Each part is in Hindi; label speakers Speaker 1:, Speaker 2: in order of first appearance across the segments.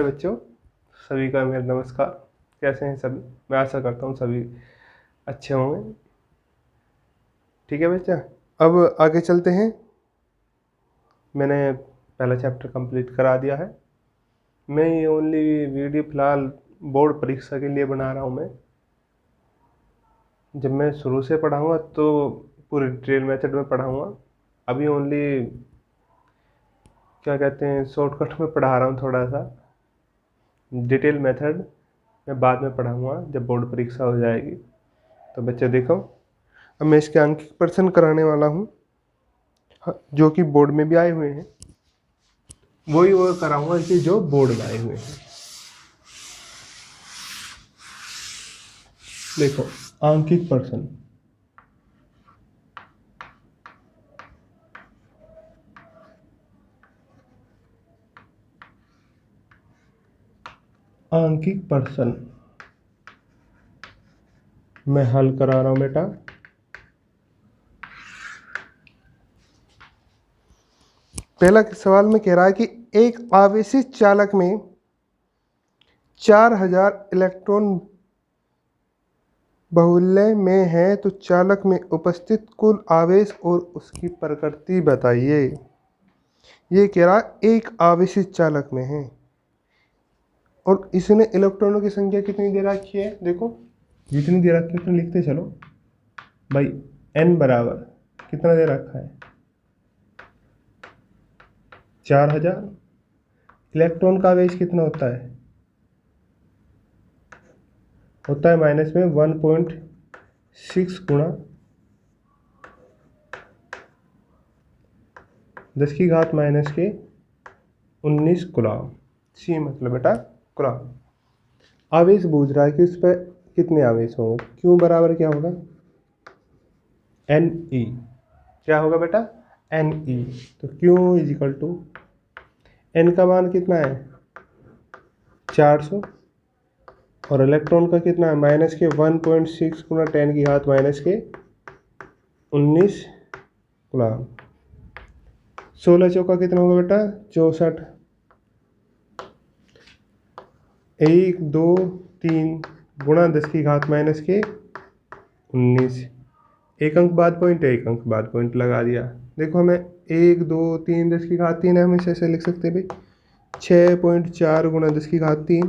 Speaker 1: प्यारे बच्चों, सभी का मेरा नमस्कार। कैसे हैं सभी? मैं आशा करता हूँ सभी अच्छे होंगे। ठीक है बच्चा, अब आगे चलते हैं। मैंने पहला चैप्टर कंप्लीट करा दिया है। मैं ये ओनली वीडियो फ़िलहाल बोर्ड परीक्षा के लिए बना रहा हूँ। मैं जब मैं शुरू से पढ़ाऊँगा तो पूरे डिटेल मेथड में पढ़ाऊँगा। अभी ओनली क्या कहते हैं, शॉर्टकट में पढ़ा रहा हूँ। थोड़ा सा डिटेल मेथड मैं बाद में पढ़ाऊँगा जब बोर्ड परीक्षा हो जाएगी। तो बच्चे देखो, अब मैं इसके अंकित प्रश्न कराने वाला हूँ, जो कि बोर्ड में भी आए हुए हैं। वही वो कराऊंगा कि जो बोर्ड में आए हुए हैं। देखो, अंकित प्रश्न। अंकित प्रश्न मैं हल करा रहा हूं बेटा। पहला सवाल में कह रहा है कि एक आवेशित चालक में 4000 इलेक्ट्रॉन बाहुल्य में है, तो चालक में उपस्थित कुल आवेश और उसकी प्रकृति बताइए। ये कह रहा है एक आवेशित चालक में है और इसने इलेक्ट्रॉनों की संख्या कितनी दे रखी है। देखो, जितनी दे रखी है उतनी लिखते चलो भाई। n बराबर कितना दे रखा है, 4000। इलेक्ट्रॉन का आवेश कितना होता है माइनस में 1.6 गुणा 10 की घात माइनस के 19 कूलम। सी मतलब बेटा कूलम। आवेश बूझ रहा है कि उस पर कितने आवेश होंगे। क्यू बराबर क्या होगा, एन ई। क्या होगा बेटा, एन ई। तो Q is equal to N का मान कितना है 400 और इलेक्ट्रॉन का कितना है माइनस के 1.6 गुणा 10 की घात माइनस के 19 कूलम। 16 चौका कितना होगा बेटा 64। 1 2 3 गुणा 10 की घात माइनस के 19। एक अंक बाद पॉइंट, एक अंक बाद पॉइंट लगा दिया। देखो, हमें 1 2 3 10 की घात 3 है, हम इसे ऐसे लिख सकते हैं भाई 6.4 गुणा 10 की घात 3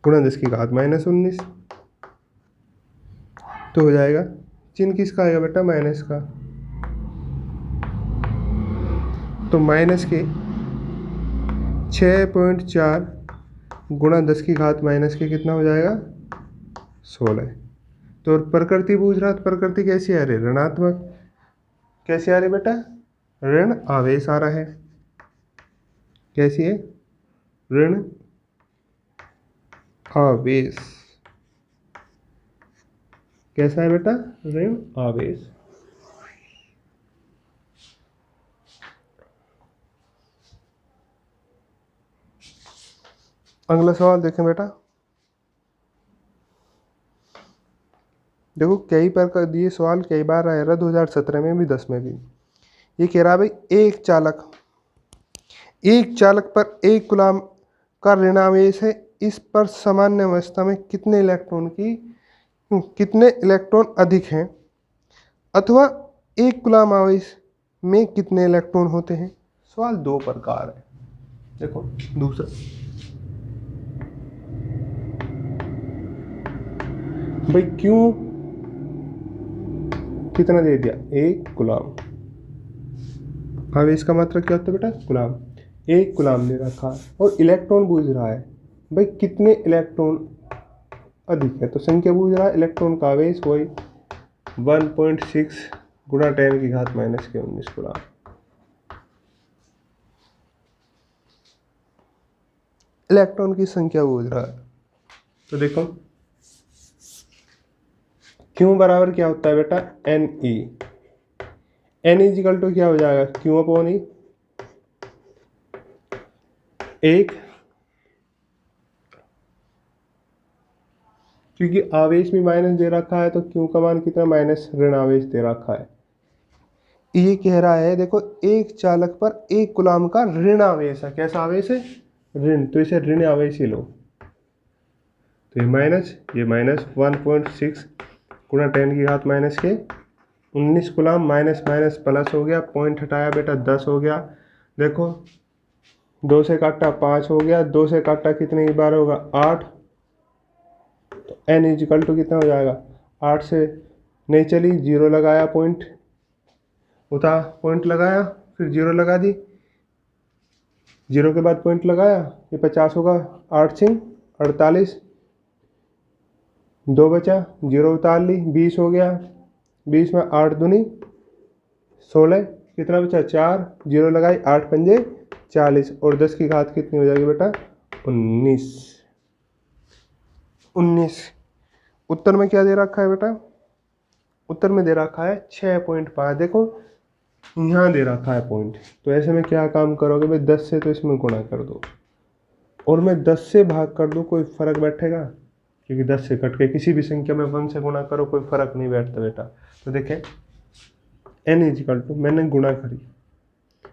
Speaker 1: गुणा 10 की घात माइनस 19। तो हो जाएगा, चिन्ह किसका आएगा बेटा, माइनस का। तो माइनस के 6.4 गुणा 10 की घात माइनस के कितना हो जाएगा 16। तो प्रकृति पूछ रहा, तो प्रकृति कैसी आ रही, ऋणात्मक। कैसी आ रही बेटा, ऋण आवेश आ रहा है। कैसी है, ऋण आवेश। कैसा है बेटा, ऋण आवेश। अगला सवाल देखें बेटा। देखो, कई प्रकार दिए सवाल कई बार आया रहा, 2017 में भी 10 में भी। ये कह रहा है भाई एक चालक पर 1 कूलम का ऋणावेश है। इस पर सामान्य अवस्था में कितने इलेक्ट्रॉन अधिक हैं, अथवा 1 कूलम आवेश में कितने इलेक्ट्रॉन होते हैं। सवाल दो प्रकार है। देखो, दूसरा भाई क्यों कितना दे दिया, 1 कूलम। आवेश का मात्रा क्या होता है बेटा, कूलम। 1 कूलम दे रखा है और इलेक्ट्रॉन पूछ रहा है भाई कितने इलेक्ट्रॉन अधिक है। तो संख्या पूछ रहा है, इलेक्ट्रॉन का आवेश वही 1.6 गुणा 10 की घात माइनस के 19 कूलम। इलेक्ट्रॉन की संख्या पूछ रहा है। तो देखो, क्यू बराबर क्या होता है बेटा, N E. N is equal to क्या हो जाएगा, क्यू अपॉन ई। एक, क्योंकि आवेश भी माइनस दे रखा है तो क्यू का मान कितना माइनस ऋण आवेश दे रखा है। ये कह रहा है देखो, एक चालक पर 1 कूलम का ऋण आवेश है। कैसा आवेश है, ऋण, तो इसे ऋण आवेश ही लो। तो ये माइनस 1.6 गुणा 10⁻⁻19 कूलम, माइनस माइनस प्लस हो गया, पॉइंट हटाया बेटा 10 हो गया। देखो 2 से काटा 5 हो गया, 2 से काटा कितने की बार होगा 8, तो n इजिकल टू कितना हो जाएगा 8 से नहीं चली, 0 लगाया, पॉइंट उठा, पॉइंट लगाया, फिर 0 लगा दी, 0 के बाद पॉइंट लगाया, ये 50 होगा, 8 सिंह 48, 2 बचा, 0 उतार ली, 20 हो गया, 20 में 8 दूनी 16, कितना बचा 4, 0 लगाई, 8 पंजे 40, और 10 की घात कितनी हो जाएगी बेटा 19। उत्तर में क्या दे रखा है बेटा, उत्तर में दे रखा है 6.5। देखो यहाँ दे रखा है पॉइंट, तो ऐसे में क्या काम करोगे भाई, 10 से तो इसमें गुणा कर दो, और मैं 10 से भाग कर दूँ, कोई फर्क बैठेगा, क्योंकि 10 से कट के किसी भी संख्या में 1 से गुणा करो कोई फर्क नहीं बैठता बेटा। तो देखें n इजिकल टू, मैंने गुणा करी,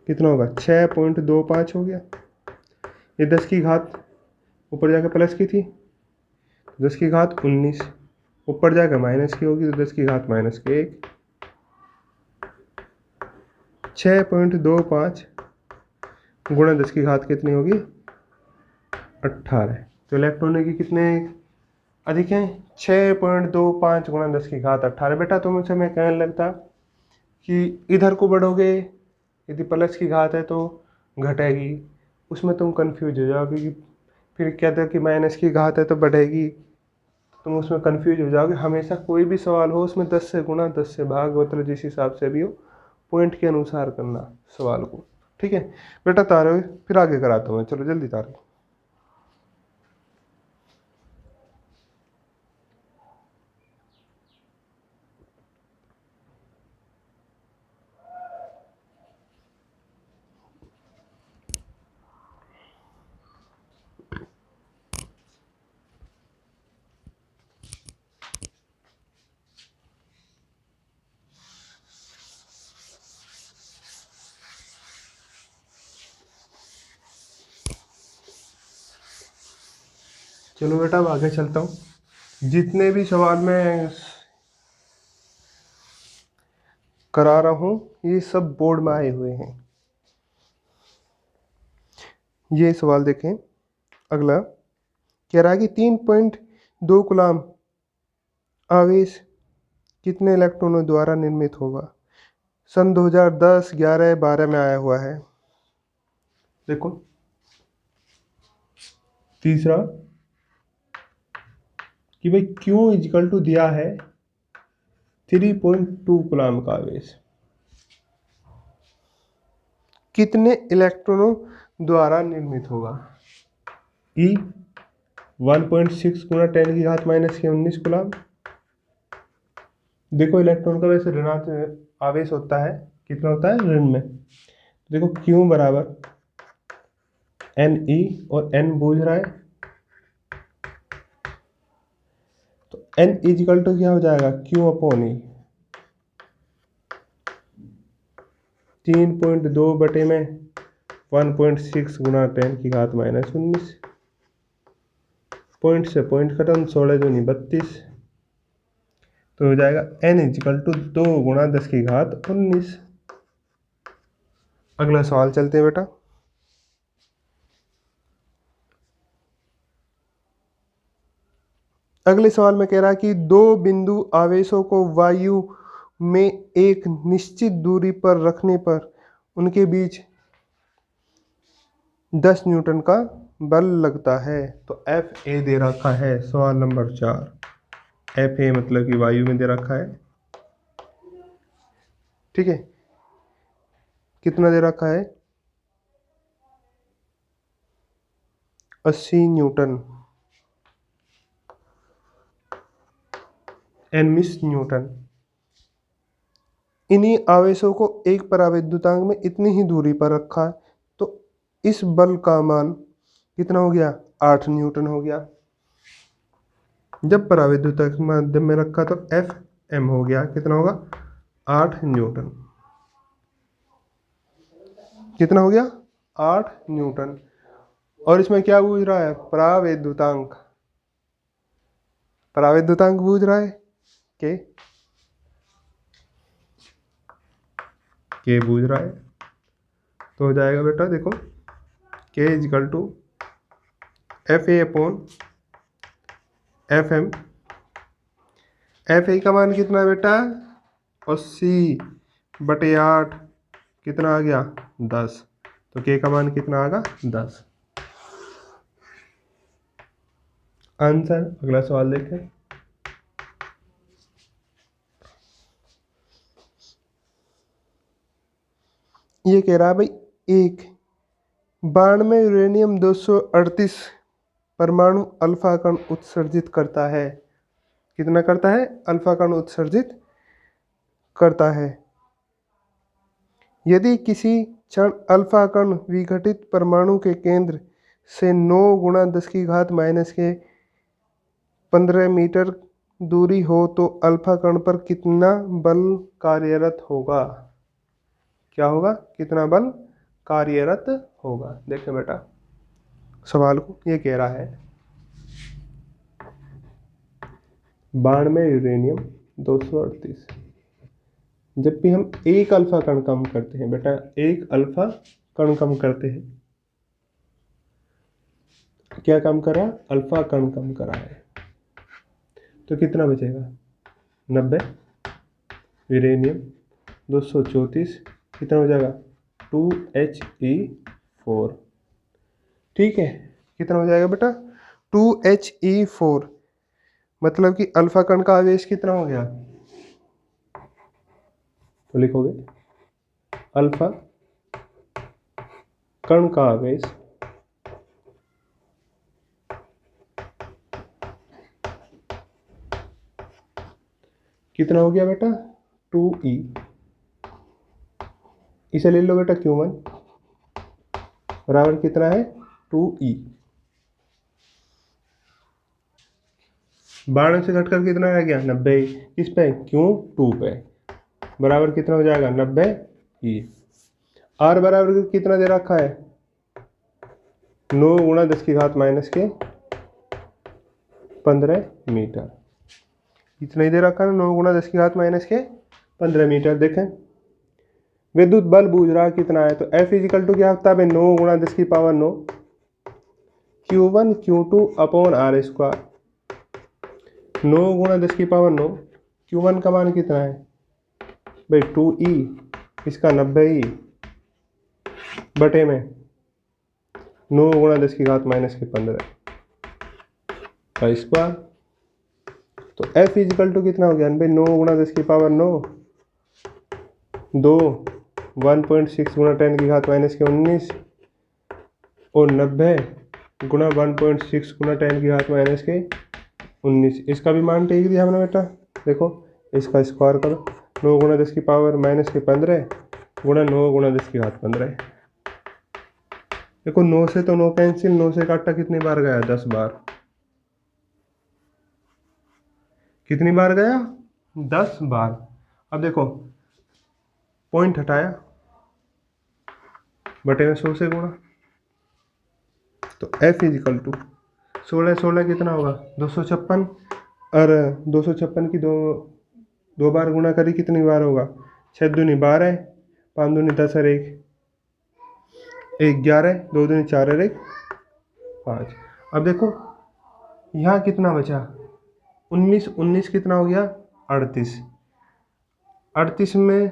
Speaker 1: कितना होगा 6.25 हो गया, ये 10 की घात ऊपर जाकर प्लस की थी, 10 की घात 19, ऊपर जाकर माइनस की होगी, तो 10 की घात माइनस के 1, 6.25 गुणा 10 की घात कितनी होगी 18। तो इलेक्ट्रॉन की कितने अधिक हैं 6.25 गुणा 10 की घात 18। बेटा तुमसे मैं कहने लगता कि इधर को बढ़ोगे, यदि प्लस की घात है तो घटेगी, उसमें तुम कंफ्यूज हो जाओगे, कि फिर कहते हैं कि माइनस की घात है तो बढ़ेगी, तुम उसमें कंफ्यूज हो जाओगे। हमेशा कोई भी सवाल हो उसमें 10 से गुणा 10 से भाग, मतलब जिस हिसाब से भी हो पॉइंट के अनुसार करना सवाल को, ठीक है बेटा। तारो फिर आगे कराता हूँ, चलो जल्दी तारो। चलो बेटा अब आगे चलता हूँ। जितने भी सवाल मैं करा रहा हूँ ये सब बोर्ड में आए हुए हैं। ये सवाल देखें, अगला कह रहा है कि 3.2 कूलम आवेश कितने इलेक्ट्रॉनों द्वारा निर्मित होगा। सन 2010, 11, 12 में आया हुआ है। देखो तीसरा कि भाई क्यू इजिकल टू दिया है 3.2 कूलम का आवेश कितने इलेक्ट्रॉनों द्वारा निर्मित होगा। ई 1.6 गुणा 10 की घात माइनस के 19 कूलम। देखो इलेक्ट्रॉन का वैसे ऋणात्मक आवेश होता है, कितना होता है ऋण में। देखो क्यू बराबर एन ई, और एन बूझ रहा है, तो एन इजिकल टू क्या हो जाएगा क्यू अपॉन ई, 3.2 बटे में 1.6 गुणा 10 की घात माइनस 19, पॉइंट से पॉइंट खत्म, 16 दूनी 32, तो हो जाएगा n इजिकल टू 2 गुणा 10 की घात 19। अगला सवाल चलते हैं बेटा। अगले सवाल में कह रहा है कि दो बिंदु आवेशों को वायु में एक निश्चित दूरी पर रखने पर उनके बीच 10 न्यूटन का बल लगता है। तो एफ ए दे रखा है सवाल नंबर 4। एफ ए मतलब कि वायु में दे रखा है, ठीक है। कितना दे रखा है 80 न्यूटन, एन मिस न्यूटन। इन्हीं आवेशों को एक परावैद्युतांक में इतनी ही दूरी पर रखा है, तो इस बल का मान कितना हो गया 8 न्यूटन हो गया। जब परावैद्युतांक माध्यम में रखा तो एफ एम हो गया, कितना होगा 8 न्यूटन। कितना हो गया 8 न्यूटन। और इसमें क्या पूछ रहा है? प्रावैद्युतांक। प्रावैद्युतांक पूछ रहा है के पूछ रहा है। तो हो जाएगा बेटा देखो K is equal to F A upon F M. F A का मान कितना है बेटा? 80/8 कितना आ गया? 10। तो के का मान कितना आएगा? 10। आंसर। अगला सवाल देखें। ये कह रहा है भाई एक बाण में यूरेनियम 238 परमाणु अल्फा कण उत्सर्जित करता है। कितना करता है? अल्फा कण उत्सर्जित करता है। यदि किसी क्षण अल्फा कण विघटित परमाणु के केंद्र से 9 × 10⁻⁻15 मीटर दूरी हो तो अल्फा कण पर कितना बल कार्यरत होगा? क्या होगा? कितना बल कार्यरत होगा? देखें बेटा सवाल को। ये कह रहा है बाण में यूरेनियम 238, जब भी हम एक अल्फा कण कम करते हैं बेटा, एक अल्फा कण कम करते हैं, क्या कम करा? अल्फा कण कम करा है। तो कितना बचेगा? 90। यूरेनियम 234 कितना हो जाएगा? 2He4। ठीक है, कितना हो जाएगा बेटा? 2He4। मतलब कि अल्फा कण का आवेश कितना हो गया? तो लिखोगे अल्फा कण का आवेश कितना हो गया बेटा? 2E। इसे ले लो बेटा Q1 बराबर कितना है? 2E। बारह से घटकर कितना रह गया? 90। किस पे? Q2 पे बराबर कितना हो जाएगा? 90E। R बराबर कितना दे रखा है? 9 × 10⁻⁻15 मीटर। इतना ही दे रखा है ना, 9 × 10⁻⁻15 मीटर। देखें विद्युत बल पूछ रहा कितना है, तो F इजिकल टू क्या होता है? 9 × 10⁹ Q1 Q2 upon R square. 9 × 10⁹ Q1 का मान कितना है भाई? 2E। इसका 90E बटे में 9 × 10⁻⁻15 का स्क्वायर। तो F इजिकल टू कितना हो गया भाई? 9 × 10⁹ 2 1.6 × 10⁻⁻19 और 90 × 1.6 × 10⁻⁻19। इसका भी मान टेक दिया हमने बेटा। देखो इसका स्क्वायर करो, 9 × 10⁻⁻15 गुणा 9 × 10⁻15। देखो 9 से तो 9 कैंसिल, 9 से काटा कितनी बार गया? 10 बार। कितनी बार गया? 10 बार। अब देखो पॉइंट हटाया, बटे में 100 से गुणा, तो F इजिकल टू 16 कितना होगा? 256। और 256 की दो बार गुणा करी कितनी बार होगा? 6 दूनी 12, 5 दूनी 10 और 1 11, 2 दूनी 4 और 1 5। अब देखो यहाँ कितना बचा? 19 कितना हो गया? 38। 38 में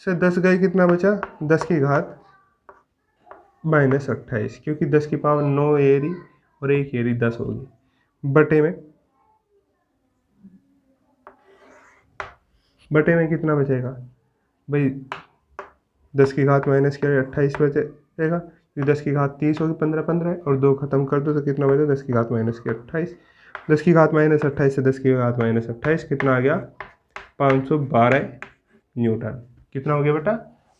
Speaker 1: से 10 गए, कितना बचा? 10⁻⁻28, क्योंकि 10⁻9 एरी और 1 एरी 10 होगी, बटे में कितना बचेगा भाई? 10⁻⁻28 बचेगा, क्योंकि 10⁻30 होगी, 15 15 और 2 खत्म कर दो तो कितना बचेगा? 10⁻⁻28। 10⁻⁻28 से 10⁻⁻28 कितना आ गया? 512 न्यूटन। कितना हो गया बेटा?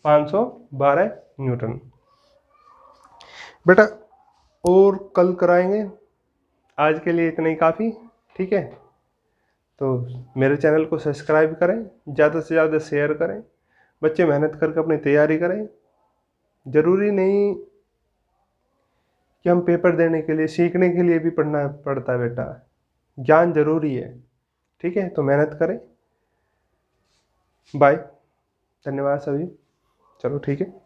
Speaker 1: 512 न्यूटन। बेटा और कल कराएंगे, आज के लिए इतना ही काफ़ी। ठीक है, तो मेरे चैनल को सब्सक्राइब करें, ज़्यादा से ज़्यादा शेयर करें, बच्चे मेहनत करके अपनी तैयारी करें। ज़रूरी नहीं कि हम पेपर देने के लिए, सीखने के लिए भी पढ़ना पड़ता है बेटा। ज्ञान जरूरी है, ठीक है, तो मेहनत करें। बाय, धन्यवाद सभी। चलो ठीक है।